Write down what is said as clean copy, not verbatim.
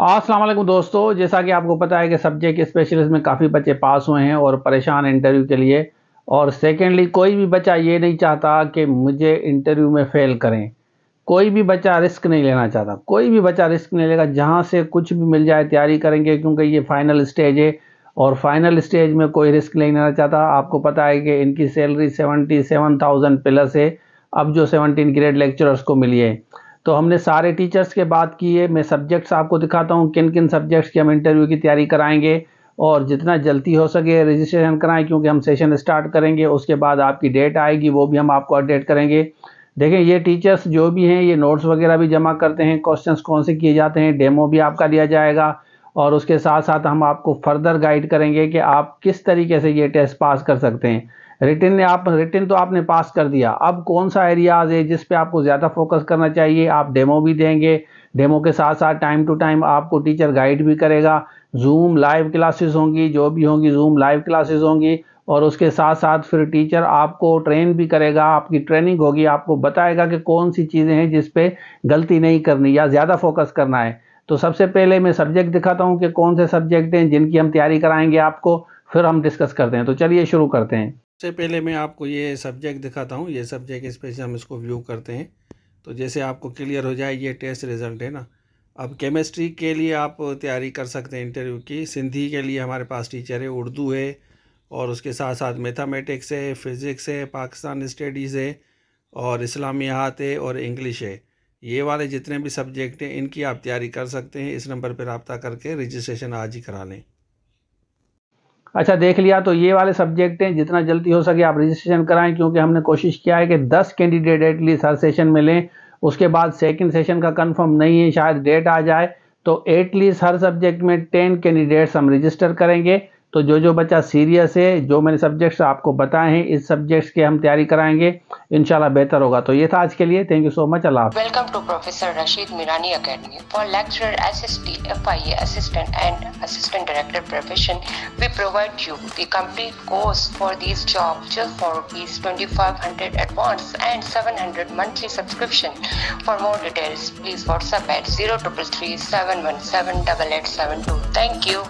अस्सलाम वालेकुम दोस्तों, जैसा कि आपको पता है कि सब्जेक्ट स्पेशलिस्ट में काफ़ी बच्चे पास हुए हैं और परेशान हैं इंटरव्यू के लिए। और सेकेंडली कोई भी बच्चा ये नहीं चाहता कि मुझे इंटरव्यू में फ़ेल करें। कोई भी बच्चा रिस्क नहीं लेना चाहता, कोई भी बच्चा रिस्क नहीं लेगा। जहाँ से कुछ भी मिल जाए तैयारी करेंगे, क्योंकि ये फाइनल स्टेज है और फाइनल स्टेज में कोई रिस्क नहीं लेना चाहता। आपको पता है कि इनकी सैलरी 77,000 प्लस है, अब जो 17 ग्रेड लेक्चरर्स को मिली है। तो हमने सारे टीचर्स के बात की है। मैं सब्जेक्ट्स आपको दिखाता हूँ किन किन सब्जेक्ट्स की हम इंटरव्यू की तैयारी कराएंगे, और जितना जल्दी हो सके रजिस्ट्रेशन कराएं, क्योंकि हम सेशन स्टार्ट करेंगे। उसके बाद आपकी डेट आएगी, वो भी हम आपको अपडेट करेंगे। देखें, ये टीचर्स जो भी हैं ये नोट्स वगैरह भी जमा करते हैं, क्वेश्चंस कौन से किए जाते हैं, डेमो भी आपका दिया जाएगा। और उसके साथ साथ हम आपको फर्दर गाइड करेंगे कि आप किस तरीके से ये टेस्ट पास कर सकते हैं। रिटिन तो आपने पास कर दिया, अब कौन सा एरियाज है जिस पे आपको ज़्यादा फोकस करना चाहिए, आप डेमो भी देंगे। डेमो के साथ साथ टाइम टू टाइम आपको टीचर गाइड भी करेगा। जूम लाइव क्लासेस होंगी, जो भी होंगी जूम लाइव क्लासेस होंगी। और उसके साथ साथ फिर टीचर आपको ट्रेन भी करेगा, आपकी ट्रेनिंग होगी, आपको बताएगा कि कौन सी चीज़ें हैं जिस पे गलती नहीं करनी या ज़्यादा फोकस करना है। तो सबसे पहले मैं सब्जेक्ट दिखाता हूँ कि कौन से सब्जेक्ट हैं जिनकी हम तैयारी कराएंगे आपको, फिर हम डिस्कस करते हैं। तो चलिए शुरू करते हैं। सबसे पहले मैं आपको ये सब्जेक्ट दिखाता हूँ। ये सब्जेक्ट स्पेशल हम इसको व्यू करते हैं तो जैसे आपको क्लियर हो जाए ये टेस्ट रिज़ल्ट है ना। अब केमिस्ट्री के लिए आप तैयारी कर सकते हैं इंटरव्यू की। सिंधी के लिए हमारे पास टीचर है, उर्दू है, और उसके साथ साथ मैथमेटिक्स है, फ़िज़िक्स है, पाकिस्तान स्टडीज़ है, और इस्लामियात है, और इंग्लिश है। ये वाले जितने भी सब्जेक्ट हैं इनकी आप तैयारी कर सकते हैं। इस नंबर पर रब्ता करके रजिस्ट्रेशन आज ही करा लें। अच्छा, देख लिया। तो ये वाले सब्जेक्ट हैं, जितना जल्दी हो सके आप रजिस्ट्रेशन कराएं, क्योंकि हमने कोशिश किया है कि 10 कैंडिडेट एटलीस्ट हर सेशन में लें। उसके बाद सेकंड सेशन का कंफर्म नहीं है, शायद डेट आ जाए, तो एटलीस्ट हर सब्जेक्ट में 10 कैंडिडेट्स हम रजिस्टर करेंगे। तो जो बच्चा सीरियस है, जो मैंने सब्जेक्ट्स आपको बताए हैं, इस सब्जेक्ट्स की हम तैयारी कराएंगे, इंशाल्लाह बेहतर होगा। तो ये था आज के लिए। Thank you so much. अल्लाह हाफ़िज़। Welcome to Professor Rashid Mirani Academy. For lecturer, SST, FIA assistant and assistant director profession, we provide you the complete course for these jobs just for ₹2,500 advance and 700 monthly subscription. For more details, please WhatsApp at 0333 717 8872. Thank you.